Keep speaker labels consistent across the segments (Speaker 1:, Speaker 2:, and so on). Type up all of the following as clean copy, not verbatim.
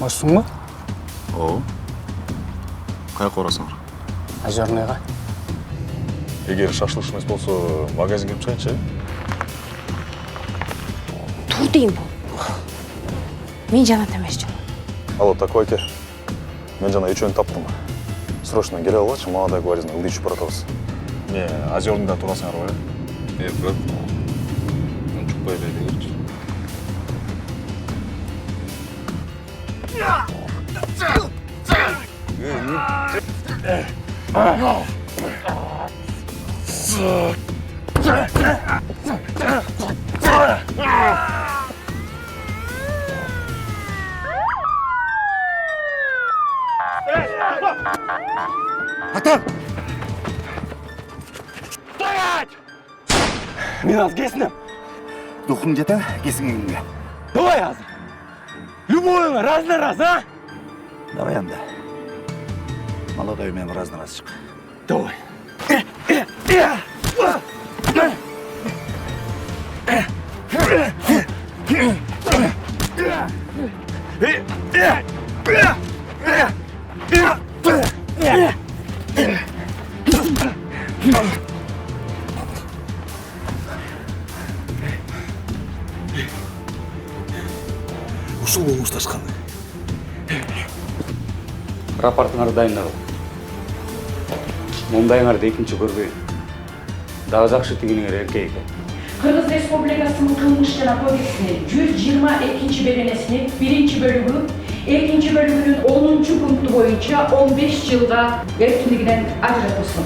Speaker 1: Ошсуң ба?
Speaker 2: О. Каяққа барасыңдар?
Speaker 1: Озерныйға.
Speaker 2: Егер шашлык емес болсо, магазинге кіріп шығайыншы.
Speaker 3: Тур дейін бұл. Мен Жанат емес жол.
Speaker 2: Алло, такой ке. Мен жана үчөөнү таптым. Срочно келе алгачы, мага да говоризна ылдый ішіп баратабыз. Не, Озерныйда турасыңар ба? Брат. Мен чукпай бергенчи.
Speaker 1: Атан! Стоять! Мен аз кесінем.
Speaker 4: Духың жете, кесіңіңге.
Speaker 1: Давай аз. Любойыңа раз на раз, а?
Speaker 4: Давай анда. Молодой мен раз на раз шық.
Speaker 1: Давай.
Speaker 4: Ушул болушташкан.
Speaker 5: Рапортыңарды дайындалып. Мұндайыңарды екінші көрбейін. Дағы жақшы тегеніңер ерке екен.
Speaker 6: Kırgız Respublikası'nın Kılmışlara Kodesi'nin 122. bedenesinin 1. bölümü, 2. bölümünün 10. punktu boyunca 15 yılda erkinliğinden ajratılsın.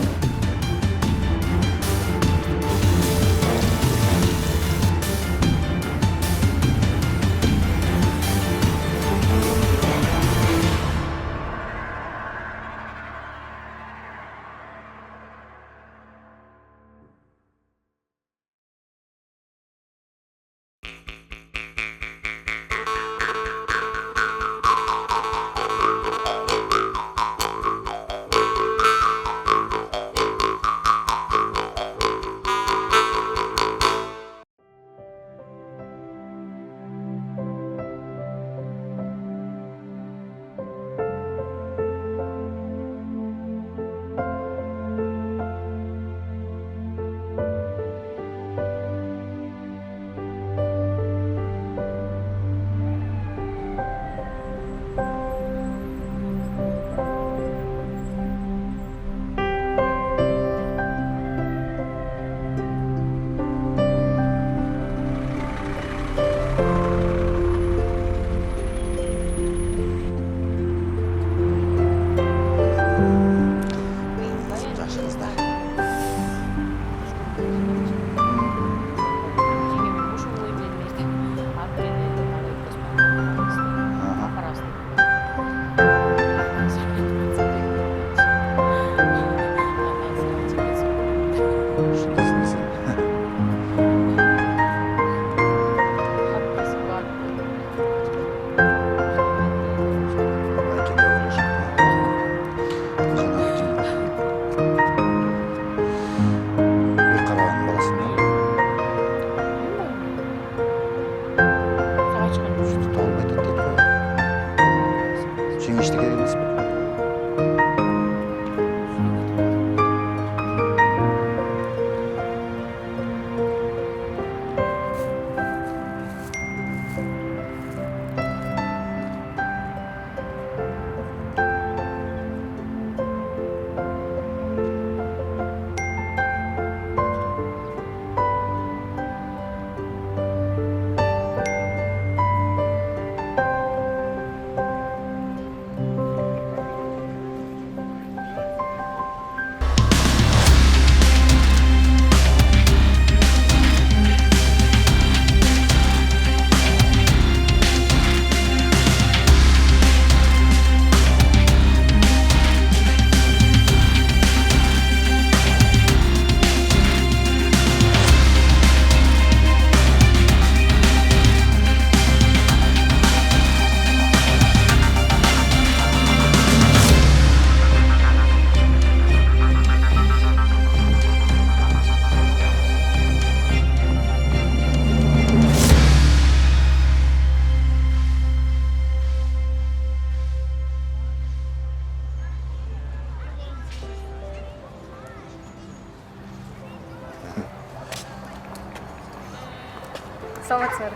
Speaker 7: саламатсыңар.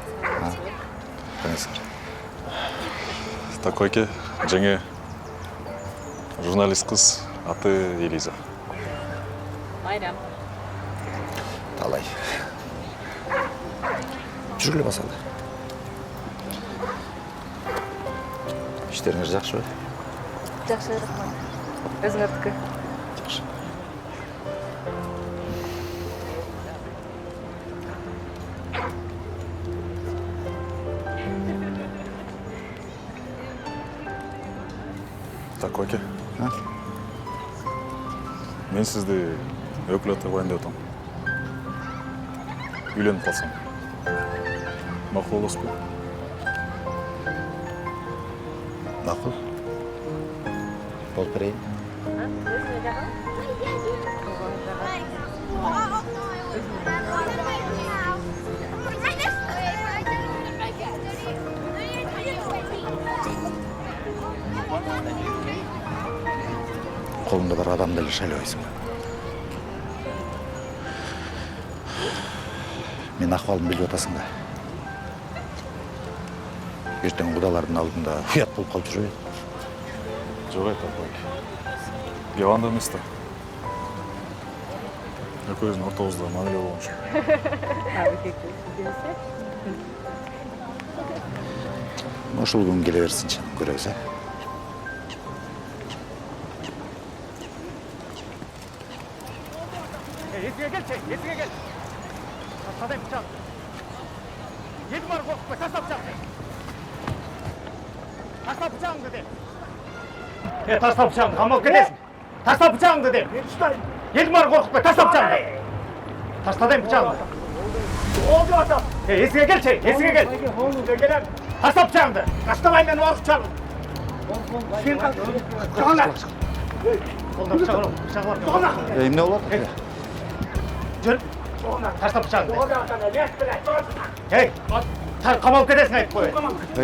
Speaker 2: Конечно. Такойке, жаңа журналист қыз, аты Элиза.
Speaker 7: Майрам.
Speaker 4: Талай. Жүргілі басады. Іштеріңіз жақсы ба?
Speaker 7: Жақсы рахмат. Өзіңіздікі?
Speaker 4: Жақсы.
Speaker 2: Такойке. Мен сізді өкілетті қойын деп отырмын. Үйленіп қалсам. Мақұл олыс бұл.
Speaker 4: Мақұл. Болып берейін. Қолында бір адамды әлі шайлайсың. Мен ахвалын біліп отасың да. Ертең құдалардың алдында ұят болып қалып жүр еді.
Speaker 2: Жоқ Такойке. Геванда емес та. Екеуіздің ортамызда мәміле болған шығар.
Speaker 4: Ошол күн келе берсінші, көреміз, ә?
Speaker 1: Есіге кел. Тастадайым бычақ. Еді бар қорқытпай, таста бычақты. Таста бычағыңды де. Таста бычағыңды, қамалып кетесің. Таста бычағыңды де. Еді бар қорқытпай, таста бычағыңды. Тастадайым бычағыңды. Олды атам. Есіге кел. Таста бычағыңды. Тастамай мен уақыт шағым. Сен қағана. Қолда бычағы бар.
Speaker 4: Емне болады?
Speaker 1: Жүр, тастап бычағыңды. Ей, қамалып кетесің айтып қой.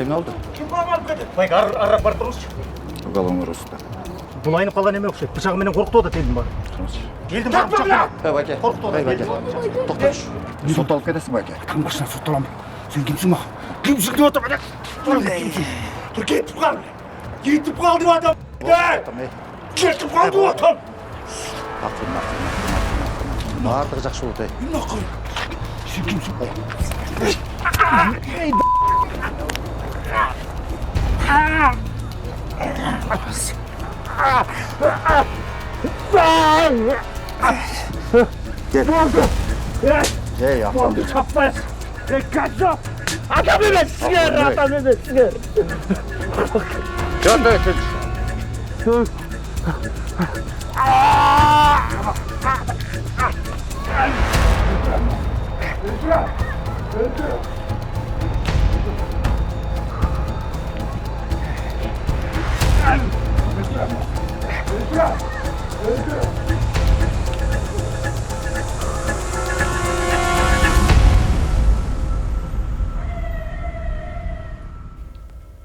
Speaker 4: Емне oldu?
Speaker 1: Кім қамалып кетеді? Байға аррап барып тұрыңызшы.
Speaker 4: Уголовный розыск.
Speaker 1: Бұл айнып қалған неме ұқсайды. Бычағыменен қорқытып отыр елдің бары. Елдің бары бычақпен.
Speaker 4: Бәке.
Speaker 1: Қорқытып отыр.
Speaker 4: Тоқташы. Сотталып кетесің, Бәке.
Speaker 1: Кім басына сотталамын? Сен кімсің ма? Кімсің деп отыр, Бәке? Тұр, кетіп қал. Кетіп қал деп отыр. Кетіп қал деп отыр.
Speaker 4: Ақырын. Артығы жақсы болды, ей.
Speaker 1: Нақыр. Сен кімсің?
Speaker 4: Ей, ақырын.
Speaker 1: Çapmaz. Kaçma. Adam evet sigar, adam evet sigar.
Speaker 4: Dön, dön, dön.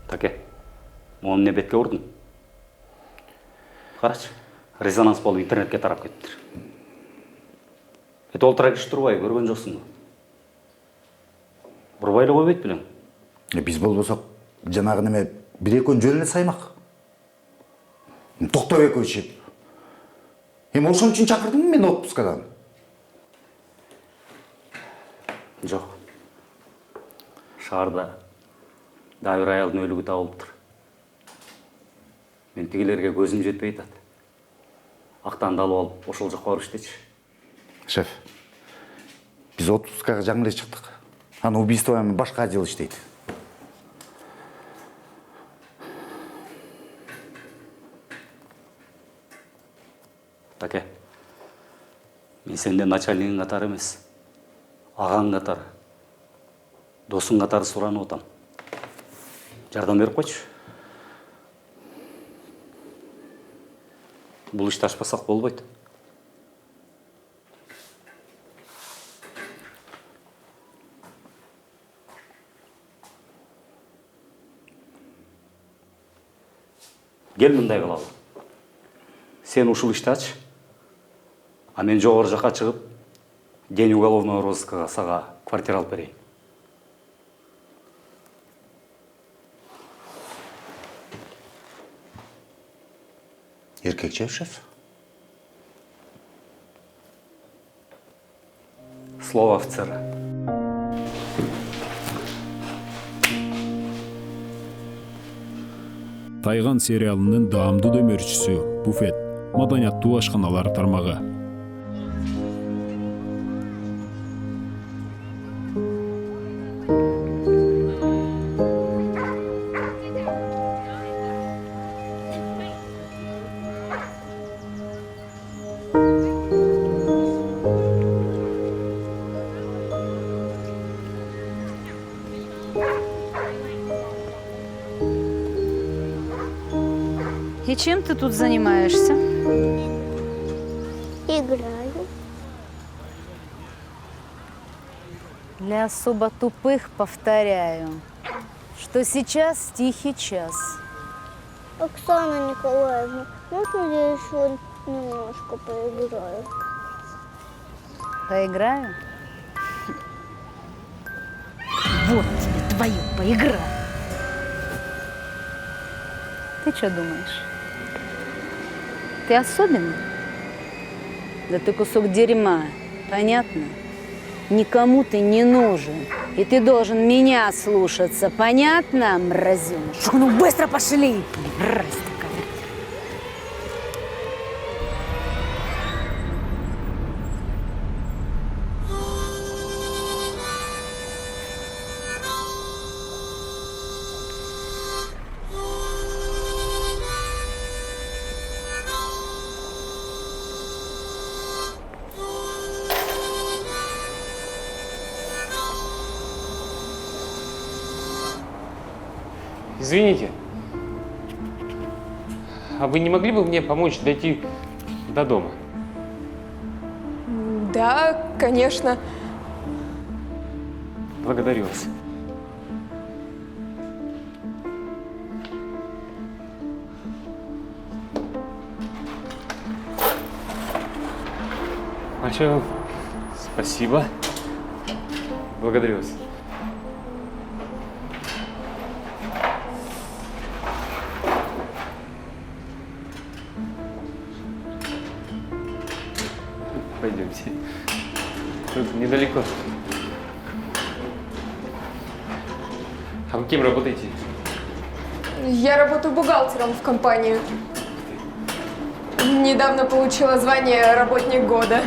Speaker 5: Таке, оны не бетке ұрдың? Қарашы, резонанс болып интернетке тарап кеттір. Ол трагиш тұрбай, көрген жоқсың ба? Бұрбайлы қой бет білем.
Speaker 4: Біз болбосақ, жанағы неме бір-екі күн жөніне саймақ. Тоқтау екеуі. Ошон үшін шақырдың мен отпускадан?
Speaker 5: Жоқ. Шарда дайыр аялдың өлігі тауылып тұр. Мен тегелерге көзім жетпей айтады. Ақтанды алып алып, ошол жаққа барып іштечі.
Speaker 4: Шеф, біз отпускаға жаңылы шықтық. Аны убийствомен башқа отдел іштейді.
Speaker 5: Таке, мен сенден начальнигің қатары емес, ағаң қатары, досың қатары сұранып отам. Жардам беріп қойшы. Бұл ішті ашпасақ болбайды. Кел мындай қылалы. Сен ушул ішті ач, а мен жоғары жаққа шығып, день уголовного розыскаға саға квартира алып берейін.
Speaker 4: Еркекче, шеф?
Speaker 5: Слово офицера.
Speaker 8: Тайган сериалының даамдуу дөмөрчүсү буфет маданияттуу ашканалар тармагы.
Speaker 9: И чем ты тут занимаешься?
Speaker 10: Играю.
Speaker 9: Для особо тупых повторяю, что сейчас тихий час.
Speaker 10: Оксана Николаевна, можно я еще немножко поиграю?
Speaker 9: Поиграю? Вот тебе твою поигра. Ты что думаешь? Ты особенный? Да ты кусок дерьма, понятно? Никому ты не нужен. И ты должен меня слушаться, понятно, мразёныш? Ну быстро пошли! Мразь такая.
Speaker 11: Извините, а вы не могли бы мне помочь дойти до дома?
Speaker 7: Да, конечно.
Speaker 11: Благодарю вас. Большое вам спасибо. Благодарю вас. Пойдемте. Тут недалеко. А вы кем работаете?
Speaker 7: Я работаю бухгалтером в компании. Недавно получила звание «Работник года».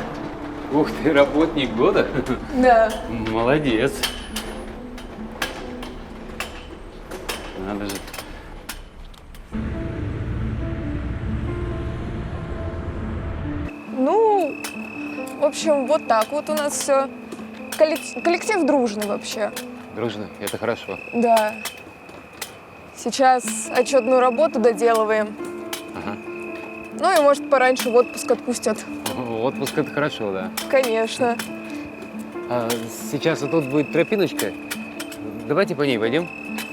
Speaker 11: Ух ты, работник года?
Speaker 7: Да.
Speaker 11: Молодец. Надо же.
Speaker 7: Ну, в общем, вот так вот у нас все. Коллектив дружный вообще.
Speaker 11: Дружно, это хорошо.
Speaker 7: Да. Сейчас отчетную работу доделываем.
Speaker 11: Ага.
Speaker 7: Ну и, может, пораньше в отпуск отпустят.
Speaker 11: Отпуск это хорошо, да.
Speaker 7: Конечно.
Speaker 11: А сейчас вот тут будет тропиночка. Давайте по ней пойдем.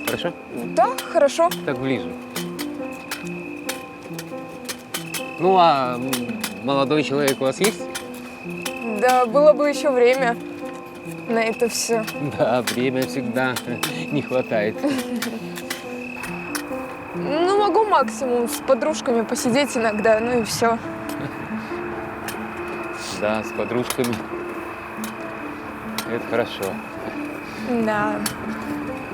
Speaker 11: Хорошо?
Speaker 7: Да, хорошо.
Speaker 11: Так ближе. Ну, а молодой человек у вас есть?
Speaker 7: Да, было бы еще время на это все.
Speaker 11: Да, время всегда не хватает.
Speaker 7: Ну, могу максимум с подружками посидеть иногда, ну и все.
Speaker 11: Да, с подружками. Это хорошо.
Speaker 7: Да.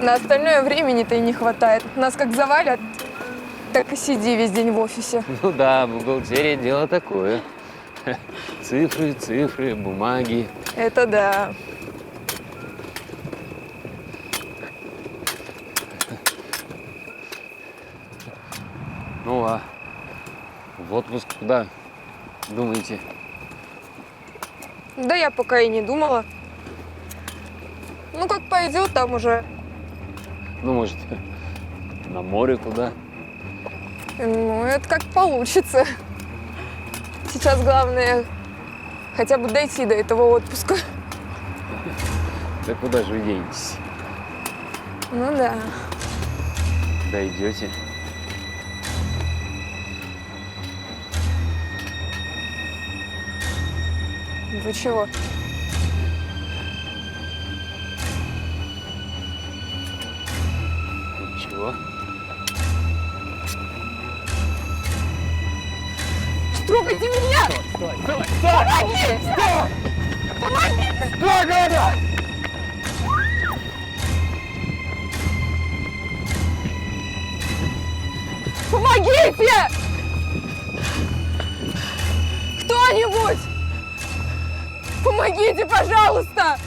Speaker 7: На остальное времени-то и не хватает. Нас как завалят, так и сиди весь день в офисе.
Speaker 11: Ну да, бухгалтерия дело такое. Цифры, цифры, бумаги.
Speaker 7: Это да.
Speaker 11: Ну а в отпуск куда думаете?
Speaker 7: Да я пока и не думала. Ну, как пойдет, там уже.
Speaker 11: Ну, может, на море куда?
Speaker 7: Ну, это как получится. Сейчас главное хотя бы дойти до этого отпуска.
Speaker 11: Да куда же вы денетесь?
Speaker 7: Ну да.
Speaker 11: Дойдете.
Speaker 7: Вы чего?
Speaker 11: Ничего.
Speaker 7: трогайте меня! Помоги! Помоги!
Speaker 1: Стой, говорю!
Speaker 7: Помогите! Кто-нибудь! Помогите, пожалуйста!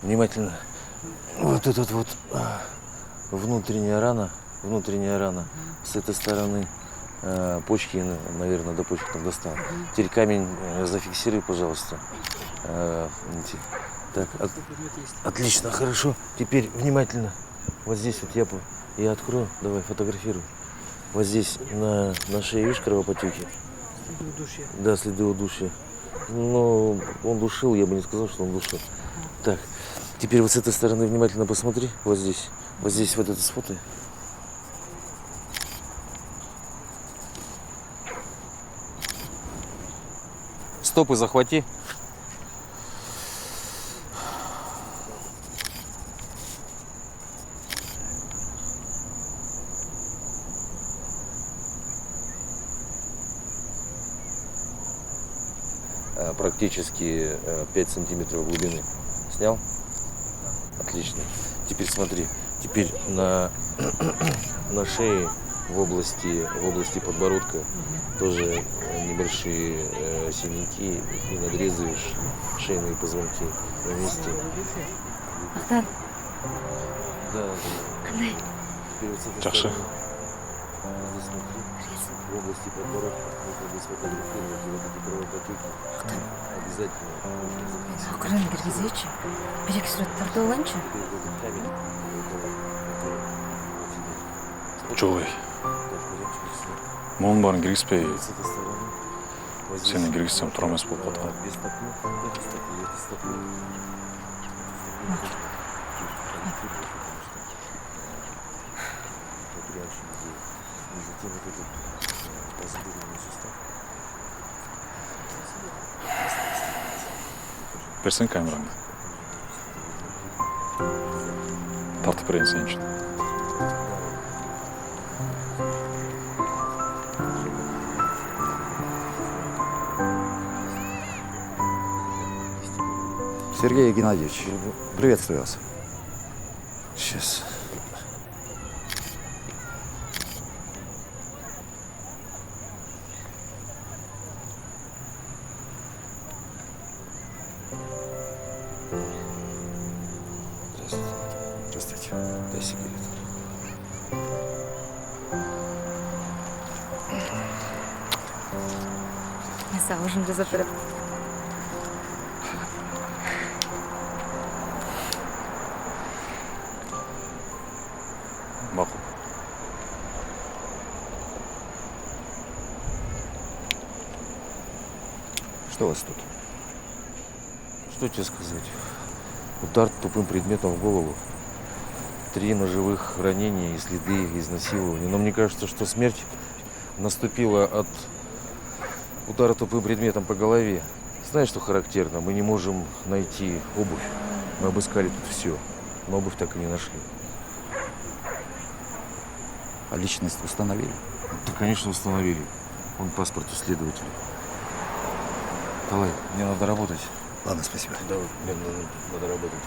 Speaker 12: Внимательно. Вот этот вот внутренняя рана с этой стороны почки, наверное, до почек там достал. Теперь камень зафиксируй, пожалуйста. Так, отлично, хорошо. Теперь внимательно. Вот здесь вот я открою, давай, фотографируй. Вот здесь на шее, видишь, кровоподтеки? Следы удушья. Да, следы удушья. Но он душил, я бы не сказал, что он душил. Так, теперь вот с этой стороны внимательно посмотри. Вот здесь вот это сфотай. Стопы захвати. Практически 5 сантиметров глубины. Снял? Отлично. Теперь смотри. Теперь на шее в области подбородка тоже небольшие синяки, и надрезаешь шейные позвонки на месте.
Speaker 9: Ахтан.
Speaker 12: Да.
Speaker 9: Қандай?
Speaker 2: Жақсы.
Speaker 12: Здесь смотри. В области подбородка нужно будет сфотографировать вот эти кровоподтеки. Обязательно нужно записать.
Speaker 9: Ақырын кіргізейші. Берек суреттерді оланшы.
Speaker 2: Чоловек. Мұның барын кіргізбей, сені кіргізсем тұра емес болып қалды. Берсең камераңды. Тартып берейін сен үшін.
Speaker 4: Сергей Геннадьевич, приветствую вас.
Speaker 12: Сейчас. Здравствуйте. Дай сигарету.
Speaker 9: Мен саған ұжым жасап беремін.
Speaker 2: Мақұл.
Speaker 4: Что у вас тут?
Speaker 12: Что тебе сказать? Удар тупым предметом в голову. 3 ножевых ранения и следы изнасилования. Но мне кажется, что смерть наступила от удара тупым предметом по голове. Знаешь, что характерно? Мы не можем найти обувь. Мы обыскали тут все, но обувь так и не нашли.
Speaker 4: А личность установили?
Speaker 12: Да, конечно, установили. Он паспорт у следователя. Талай, мне надо работать.
Speaker 4: Ладно, спасибо.
Speaker 12: Да, мне надо работать.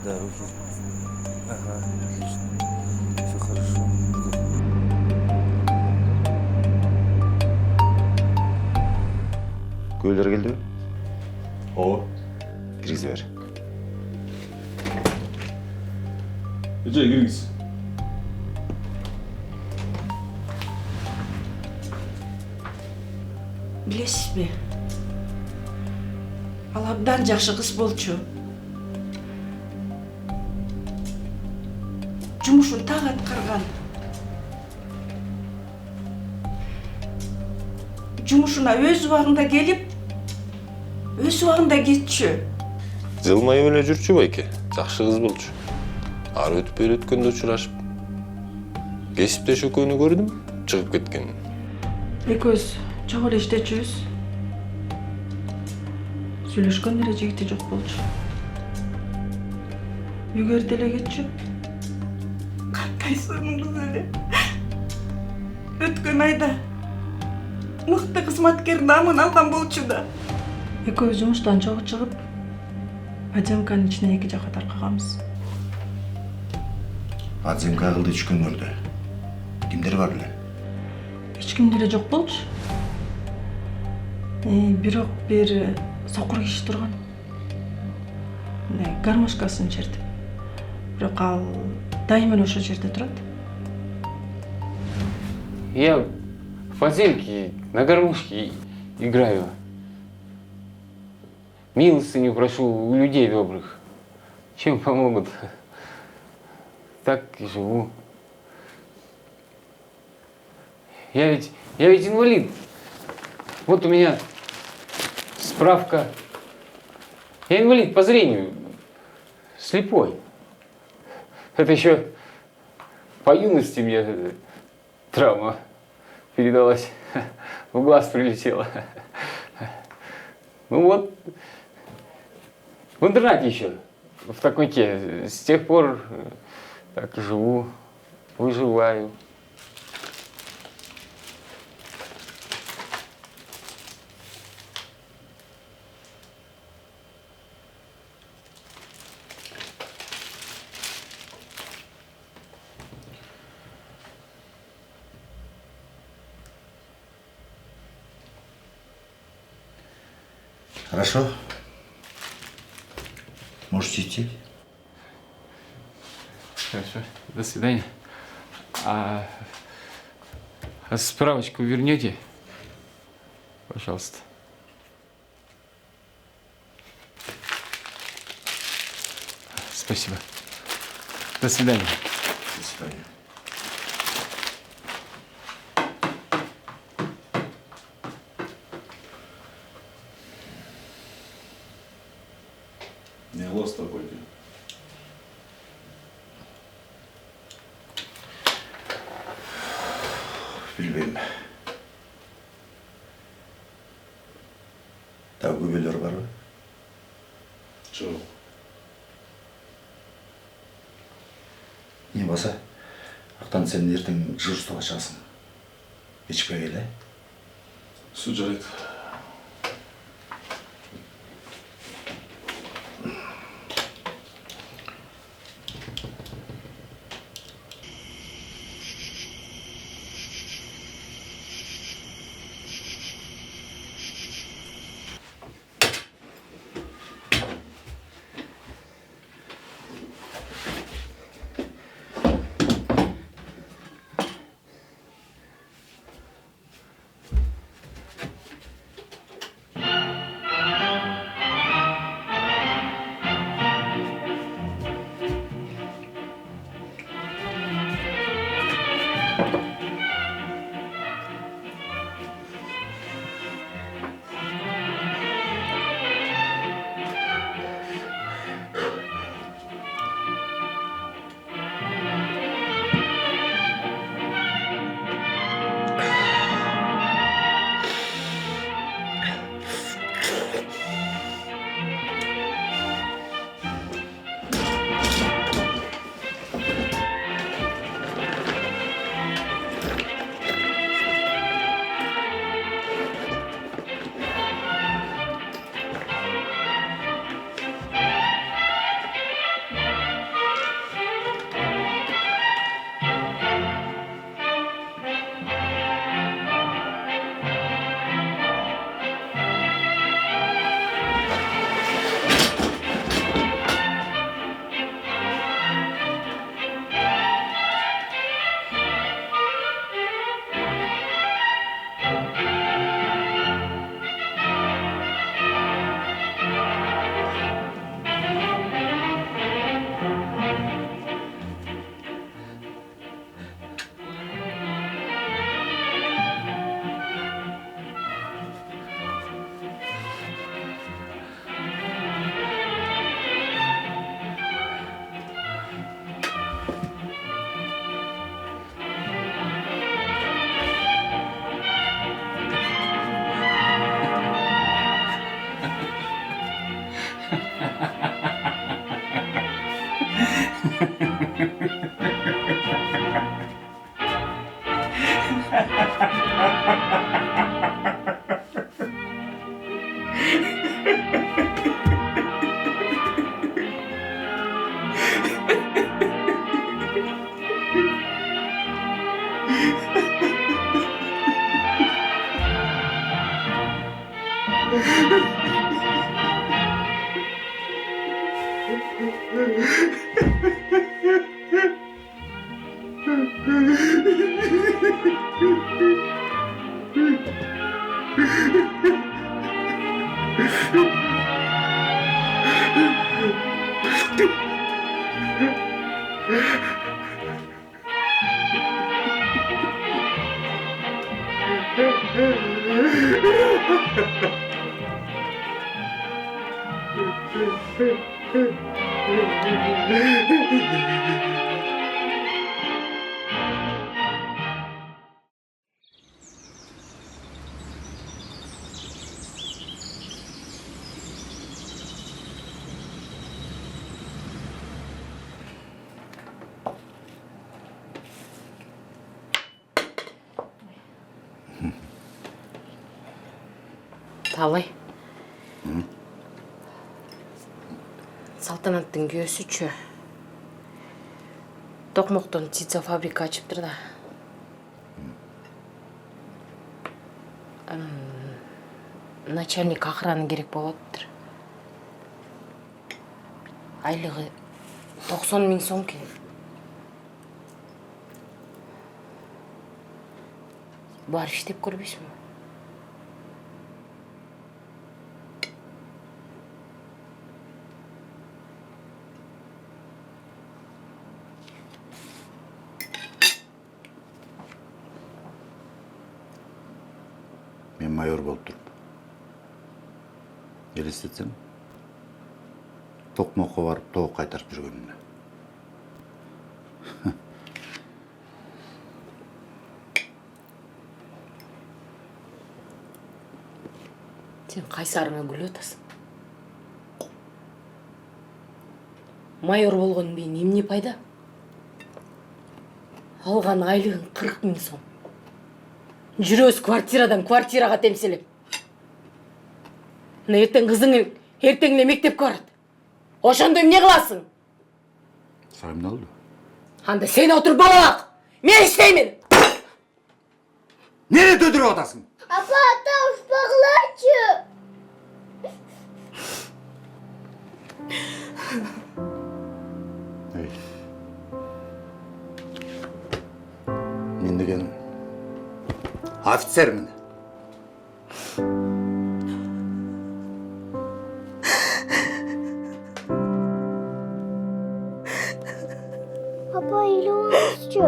Speaker 12: Да, руки. Ага, отлично. Все хорошо.
Speaker 4: Көйлер келді?
Speaker 2: О.
Speaker 4: Кіргізіп бер.
Speaker 2: Ece кіргіз.
Speaker 6: Білесіз бе? Ал абдан жақсы қыз болчу. Жұмышын тағы атқарған. Жұмышына өз уақытында келіп, өз уақытында кетчү.
Speaker 13: Жылмайып эле жүрчү байке. Жакшы кыз болчу. Ар өтүп бери өткөндө учурашып. Кесиптеш экөөнү көрдүм, чыгып кеткен.
Speaker 6: Экөөбүз чогуу эле иштечүбүз. Сүйлөшкөн деле жигити жок болчу. Үйгө эрте эле кетчү. Кандай сонуңуз эле. Өткөн айда мыкты кызматкер намын алган болчу да. Экөөбүз жумуштан чогуу чыгып, Адемканын ичине 2 жакка таркаганбыз.
Speaker 4: Адземка кылды түшкөндөрдө. Кимдер бар эле?
Speaker 6: Эч ким деле жок болчу. Бирок бир сокур киши турган. Гармошкасын чертип. Бирок ал дайыма ошол жерде турат.
Speaker 11: Я в подземке на гармошке играю. Милостыню прошу у людей добрых. Чем помогут? Так и живу. Я ведь инвалид. Вот у меня справка. Я инвалид по зрению. Слепой. Это еще по юности мне травма передалась. В глаз прилетела. Ну вот, в интернате еще, в Токмаке. С тех пор так и живу, выживаю.
Speaker 4: Хорошо. Можете идти.
Speaker 11: Хорошо, до свидания. А справочку вернете? Пожалуйста. Спасибо. До свидания.
Speaker 4: До свидания.
Speaker 2: Ne olasta koydu.
Speaker 4: Bilmeyim. Daha göbeler var mı?
Speaker 2: Çok.
Speaker 4: Не болса, ақтан сен ертең дежурствоға шығасың. Ешпей келе.
Speaker 2: Su жарайды.
Speaker 3: Талай. Салтанаттың күйөөсүчү. Токмоктон птица фабрика ачыптыр да. Начальник охраны керек болуптур. Айлыгы 90 000 сом керек. Бар иштеп көрбөйсүңбү?
Speaker 4: Мен майор болып тұрып. Елестетсем, Тоқмоққа барып тоқ қайтарып жүргенімді.
Speaker 3: Сен қайсарыңа күліп отырсың. Майор болғаныңнан эмне пайда? Алған айлығың 40 000 сом. Жүрөз квартирадан квартираға темселеп. Ертең қызың ертеңіне мектепке барады. Ошондо эмне кыласың?
Speaker 4: Сагым алды.
Speaker 3: Анда сен отур балалак. Мен иштеймин.
Speaker 4: Нере төдүрүп атасың?
Speaker 10: Апа, ата ушпагылачы.
Speaker 4: Мен деген офицермін.
Speaker 10: Апа, үйлеңізші.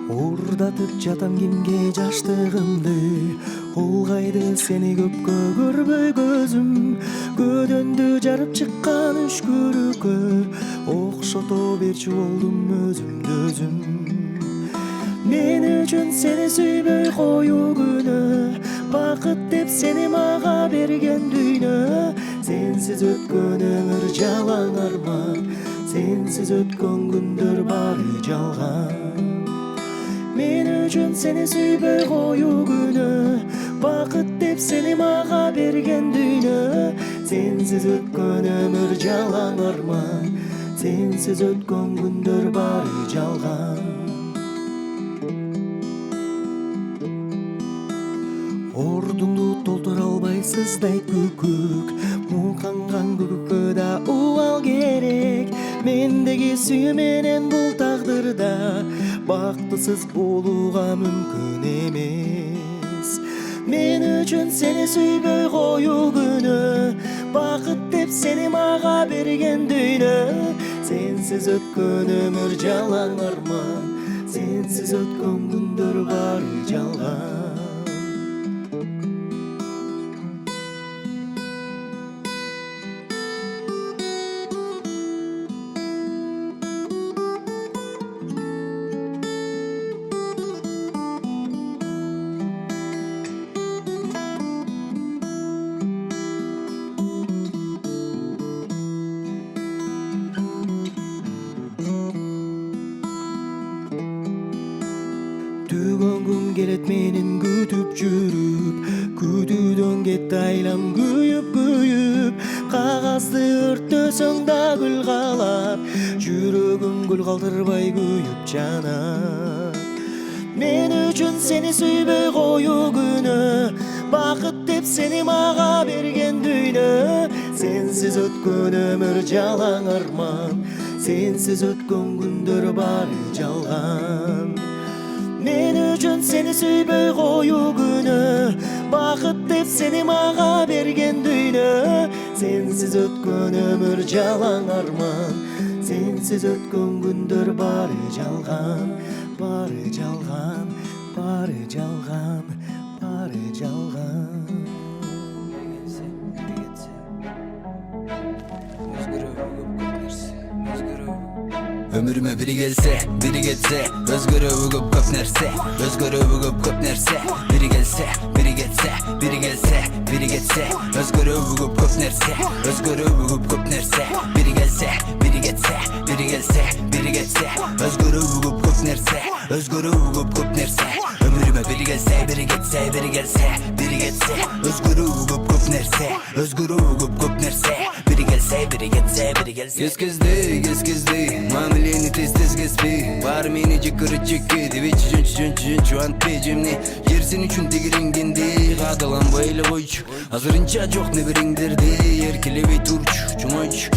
Speaker 14: Уурдатып жатам кимге жаштыгымды, улгайды сени көпкө көрбөй көзүм. Көдөндү жарып чыккан үшкүрүккө окшото берчү болдум өзүмдү өзүм. Мен үчүн сени сүйбөй коюу күнөө, бакыт деп сени мага берген дүйнө. Сенсиз өткөн өмүр жалаң арман, сенсиз өткөн күндөр баары жалган. Мен үчүн сени сүйбөй коюу күнөө, бакыт деп сени мага берген дүйнө. Сенсиз өткөн өмүр жалаң арман, сенсиз өткөн күндөр баары жалган. Ордуңду толтура албайсыздай күкүк, муканган күкүккө да убал керек. Мендеги сүйүү менен бул тагдырда бактысыз болууга мүмкүн эмес. Мен үчүн сени сүйбөй коюу күнөө, бакыт деп сени мага берген дүйнө. Сенсиз өткөн өмүр жалаң арман, сенсиз өткөн күндөр баары жалган. келет менин күтүп жүрүп, күтүүдөн кетти айлам күйүп, кагазды өрттөсөң да гүл калат, жүрөгүм гүл калтырбай күйүп жанат. Мен үчүн сени сүйбөй коюу күнөө, бакыт деп сени мага берген дүйнө. Сенсиз өткөн өмүр жалаң арман, сенсиз өткөн күндөр баары жалган. Мен үчүн сени сүйбөй коюу күнөө, бакыт деп сени мага берген дүйнө. Сенсиз өткөн өмүр жалаң арман, сенсиз өткөн күндөр баары жалган. Баары жалган, баары жалган, баары жалган.
Speaker 15: Ömrüme biri gelse, biri geçse, özgürlüğü köp nerse, özgürlüğü köp nerse, biri gelse, biri geçse, biri gelse, biri geçse, özgürlüğü köp nerse, özgürlüğü köp nerse, biri gelse, biri geçse, biri gelse, biri geçse, özgürlüğü köp nerse, özgürlüğü köp nerse, ömrüme biri gelse, biri geçse, biri gelse, biri geçse, özgürlüğü köp nerse, özgürlüğü köp nerse, biri gelse, biri geçse, biri gelse. Gez мамилени тез кеспей, баары мени жикыры жекке деп чүн чуант бежимни, жер сен үчүн тегиренгенде кагаланбай эле койчу. Азырынча жок небериңдерди эркелебей турчу, чуңойчу.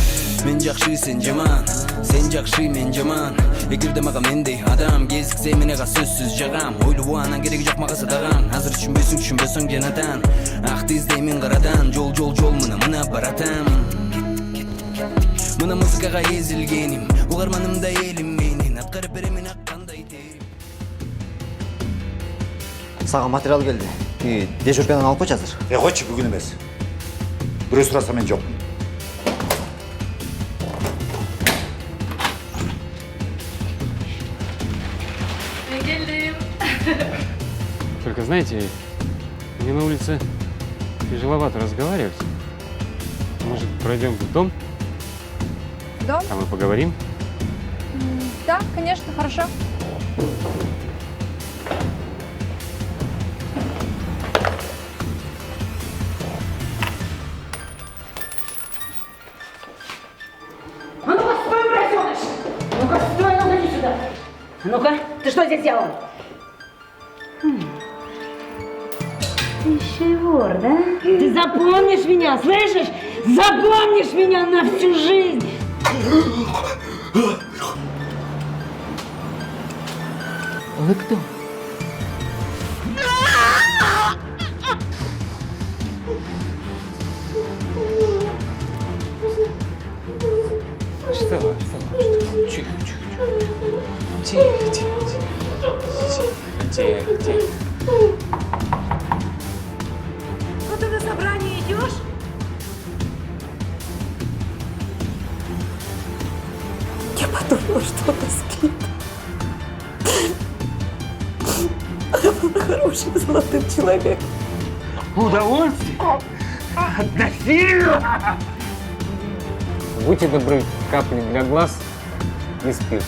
Speaker 15: Мен жакшы сен жаман, сен жакшы мен жаман. Эгерде мага мендей адам кезиксе мен ага сөзсүз жагам. Ойлобу анан кереги жок мага садаган. Азыр түшүнбөсөң жанатан, акты издеймин карадан. Жол мына баратам. Мына музыкага эзилгеним, угарманымда элим менин, аткарып беремин аккандай терим.
Speaker 4: Сага материал келди. Дежуркадан алып койчу азыр. Койчу, бүгүн эмес. Бирөө сураса мен жокмун.
Speaker 3: Мен келдим.
Speaker 11: Только знаете, мне на улице тяжеловато разговаривать. Может, пройдем в дом?
Speaker 7: Дом?
Speaker 11: Там мы поговорим.
Speaker 7: Да, конечно, хорошо.
Speaker 3: А ну-ка, стой, красёныш! Ну-ка, стой, ну-ка, иди сюда! Ну-ка, ты что здесь делал?
Speaker 9: Ты еще и вор, да?
Speaker 3: Ты запомнишь меня, слышишь? Запомнишь меня на всю жизнь! Вы кто?
Speaker 11: Что? Тихо.
Speaker 3: А ты на собрание идешь? Я подумала, что она спит. Она была хорошим, золотым человеком.
Speaker 1: Удовольствие? Насильно!
Speaker 11: Будьте добры, капли для глаз и спирт.